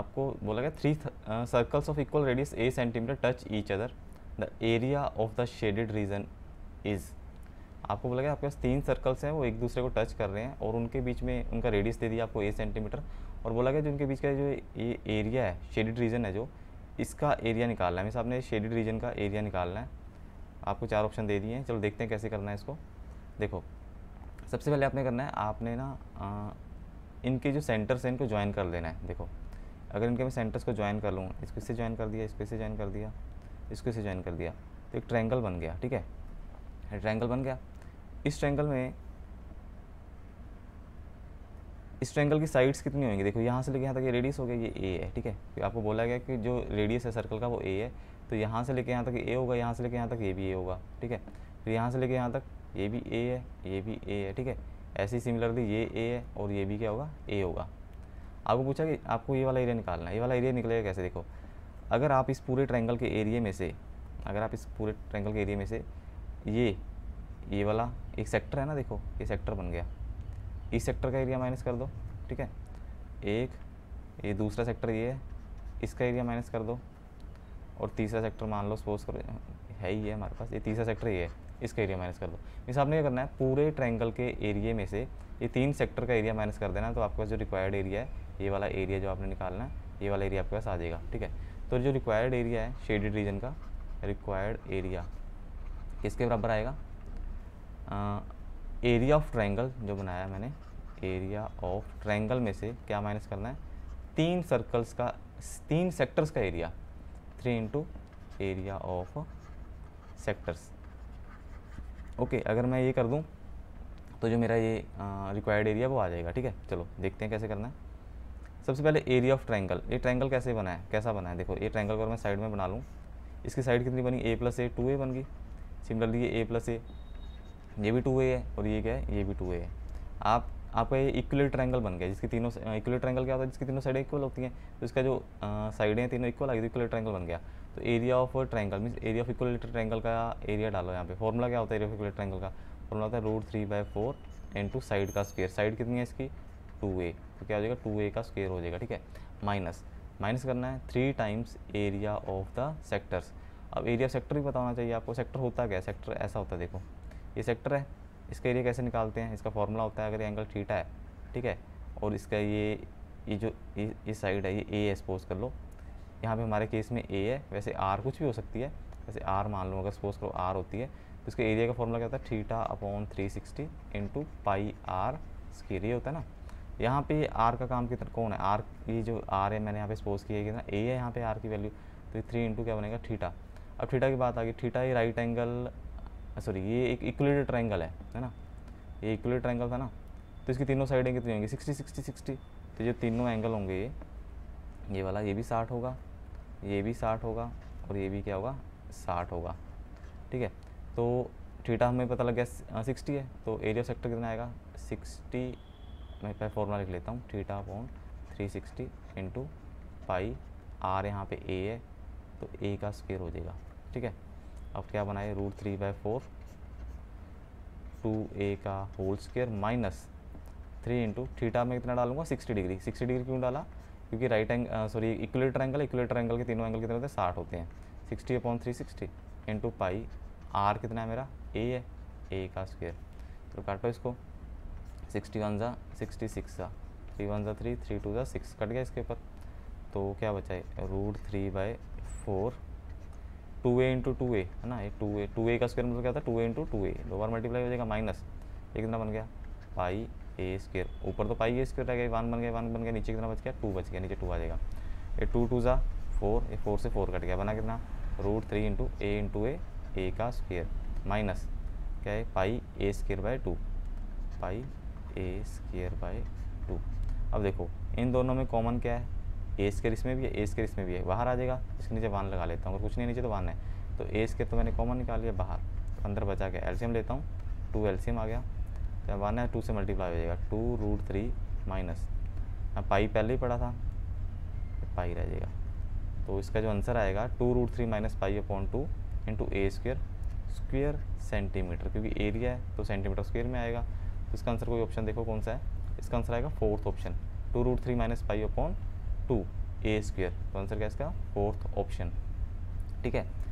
आपको बोला गया 3 circles of equal radius A centimetre touch each other, the area of the shaded region is. आपको बोला गया आपके पास 3 सर्कल्स हैं, वो एक दूसरे को टच कर रहे हैं और उनके बीच में उनका रेडियस दे दिया आपको ए सेंटीमीटर, और बोला गया जो उनके बीच का जो ये एरिया है, शेडेड रीजन है जो, इसका एरिया निकालना है। मीन्स आपने शेडेड रीजन का एरिया निकालना है। आपको 4 ऑप्शन दे दिए हैं, चलो देखते हैं कैसे करना है इसको। देखो सबसे पहले आपने करना है, आपने ना इनके जो सेंटर्स हैं इनको ज्वाइन कर लेना है। देखो अगर इनके मैं सेंटर्स को ज्वाइन कर लूँ, इसको इससे ज्वाइन कर दिया, इसको इससे ज्वाइन कर दिया, इसको इससे ज्वाइन कर दिया, तो एक ट्रायंगल बन गया। ठीक है, ट्रायंगल बन गया। इस ट्रायंगल में इस ट्रायंगल की साइड्स कितनी होंगी, देखो यहाँ से लेके यहाँ तक ये रेडियस हो गया, ये ए है। ठीक है, फिर आपको बोला गया कि जो रेडियस है सर्कल का वो ए है, तो यहाँ से लेके यहाँ तक ए होगा, यहाँ से लेके यहाँ तक ये भी ए होगा। ठीक है, फिर यहाँ से लेके यहाँ तक ये भी ए है, ये भी ए है। ठीक है, ऐसे ही सिमिलरली ये ए है और ये भी क्या होगा, ए होगा। आपको पूछा कि आपको ये वाला एरिया निकालना है। ये वाला एरिया निकलेगा कैसे, देखो अगर आप इस पूरे ट्रायंगल के एरिया में से, अगर आप इस पूरे ट्रायंगल के एरिया में से ये वाला एक सेक्टर है ना, देखो ये सेक्टर बन गया, इस सेक्टर का एरिया माइनस कर दो। ठीक है, एक ये दूसरा सेक्टर ये है, इसका एरिया माइनस कर दो, और तीसरा सेक्टर मान लो सपोज करो है ही है हमारे पास, ये तीसरा सेक्टर ये है, इसका एरिया माइनस कर दो। इस आपने क्या करना है, पूरे ट्रायंगल के एरिया में से ये 3 सेक्टर का एरिया माइनस कर देना, तो आपके पास जो रिक्वायर्ड एरिया है, ये वाला एरिया जो आपने निकालना है, ये वाला एरिया आपके पास आ जाएगा। ठीक है, तो जो रिक्वायर्ड एरिया है शेडेड रीजन का, रिक्वायर्ड एरिया किसके बराबर आएगा, एरिया ऑफ ट्रायंगल जो बनाया मैंने, एरिया ऑफ ट्रायंगल में से क्या माइनस करना है, 3 सर्कल्स का, 3 सेक्टर्स का area, 3 into area of sectors. Okay, अगर मैं ये कर दूं तो जो मेरा ये रिक्वायर्ड एरिया वो आ जाएगा। ठीक है, चलो देखते हैं कैसे करना है। सबसे पहले एरिया ऑफ ट्रायंगल, ये ट्रायंगल कैसे बना है, कैसा बना है, देखो ये ट्रायंगल को मैं साइड में बना लूँ, इसकी साइड कितनी बनी, ए प्लस ए, 2a बन गई। सिमिलरली ये a प्लस ए, ये भी 2a है, और ये क्या है, ये भी 2a है। आपका ये इक्वल ट्रायंगल बन गया, जिसकी तीनों इक्वल ट्रायंगल क्या होता है, जिसकी तीनों साइडें इक्वल होती हैं, तो इसका जो साइडें हैं तीनों इक्वल आ गई, तो इक्वल ट्रायंगल बन गया। तो area of triangle means area of equal triangle का एरिया डालो यहाँ पे। फॉर्मूला क्या होता है एरिया ऑफ इक्वल ट्रायंगल का, फॉर्मूला होता है √3/4 इंटू साइड का स्क्वायर। साइड कितनी है इसकी, 2a, तो क्या हो जाएगा, 2a का स्क्वायर हो जाएगा। ठीक है, माइनस करना है 3 times area of the sectors. अब एरिया सेक्टर भी पता होना चाहिए आपको, सेक्टर होता क्या है, सेक्टर ऐसा होता है, देखो ये सेक्टर है, इसका एरिया कैसे निकालते हैं, इसका फॉर्मूला होता है अगर एंगल थीटा है, ठीक है, और इसका ये जो ये साइड है ये ए है, सपोज कर लो, यहाँ पे हमारे केस में ए है, वैसे आर कुछ भी हो सकती है, वैसे आर मान लो अगर सपोज करो आर होती है, तो इसके एरिया का फॉर्मूला क्या होता है, θ/360 इंटू पाई आर स्क्वायर, ये होता है ना। यहाँ पे आर का काम कितना, कौन है आर, ये जो आर है मैंने यहाँ पे सपोज किया है कितना, ए है यहाँ पे आर की वैल्यू, तो 3 इंटू क्या बनेगा, थीटा। अब थीटा की बात आ गई, थीटा ये राइट एंगल, सॉरी ये एक इक्वलेटेड ट्रायंगल है ना, ये इक्वलेटेड ट्रायंगल था ना, तो इसकी तीनों साइडें कितनी होंगी, 60 60 60, तो जो तीनों एंगल होंगे ये वाला, ये भी 60 होगा, ये भी 60 होगा, और ये भी क्या होगा, 60 होगा। ठीक है, तो थीटा हमें पता लग गया 60 है, तो एरिया सेक्टर कितना आएगा, 60, मैं पहले फॉर्मूला लिख लेता हूँ, θ/360 इंटू पाई आर, यहाँ पे ए है तो ए का स्क्वायर हो जाएगा। ठीक है, अब क्या बनाए, √3/4 2a का whole square minus 3 into theta में कितना डालूंगा, 60 डिग्री। 60 डिग्री क्यों डाला, क्योंकि राइट इक्वलेट ट्रायंगल के तीनों एंगल कितने होते हैं, 60 होते हैं। 60/360 इंटू पाई आर कितना है मेरा, ए है, ए का स्क्वायर, तो काटो इसको, 61 ज़ा 66 ज़ा 3 1 ज़ा 3 3 2 ज़ा 6, कट गया इसके ऊपर, तो क्या बचा है, √3/4 2a इंटू 2a है ना, ये 2a का स्क्वायर मतलब क्या था, 2a इंटू 2a, 2 बार मल्टीप्लाई हो जाएगा, माइनस ये कितना बन गया, पाई ए स्क्वायर, ऊपर तो पाई ए स्क्वायर रह गया, 1 बन गया, 1 बन गया, नीचे कितना बच गया, 2 बच गया, नीचे 2 आ जाएगा, ये 2 2 ज़ा 4, ये 4 से 4 कट गया, बना कितना, √3 इंटू ए का स्क्वायर माइनस क्या है, पाई ए स्क्वायर/2, पाई ए स्क्वायर/2। अब देखो इन दोनों में कॉमन क्या है, ए स्क्वायर इसमें भी है, ए स्क्वायर इसमें भी है, बाहर आ जाएगा, इसके नीचे 1 लगा लेता हूँ, अगर कुछ नहीं नीचे तो 1 है, तो ए स्क्वायर तो मैंने कॉमन निकाल लिया बाहर, अंदर बचा गया, एलसीएम लेता हूँ, 2 एलसीएम आ गया, जब 1 है 2 से मल्टीप्लाई हो जाएगा, 2√3 माइनस, पाई पहले ही पड़ा था, पाई रह जाएगा, तो इसका जो आंसर आएगा 2√3 माइनस पाई/2 इंटू ए स्क्वायर सेंटीमीटर, क्योंकि एरिया है तो सेंटीमीटर स्क्वायर में आएगा, तो इसका आंसर कोई ऑप्शन देखो कौन सा है, इसका आंसर आएगा 4th ऑप्शन, 2√3 माइनस पाई/2 ए स्क्वायर, तो आंसर क्या है इसका फोर्थ ऑप्शन। ठीक है।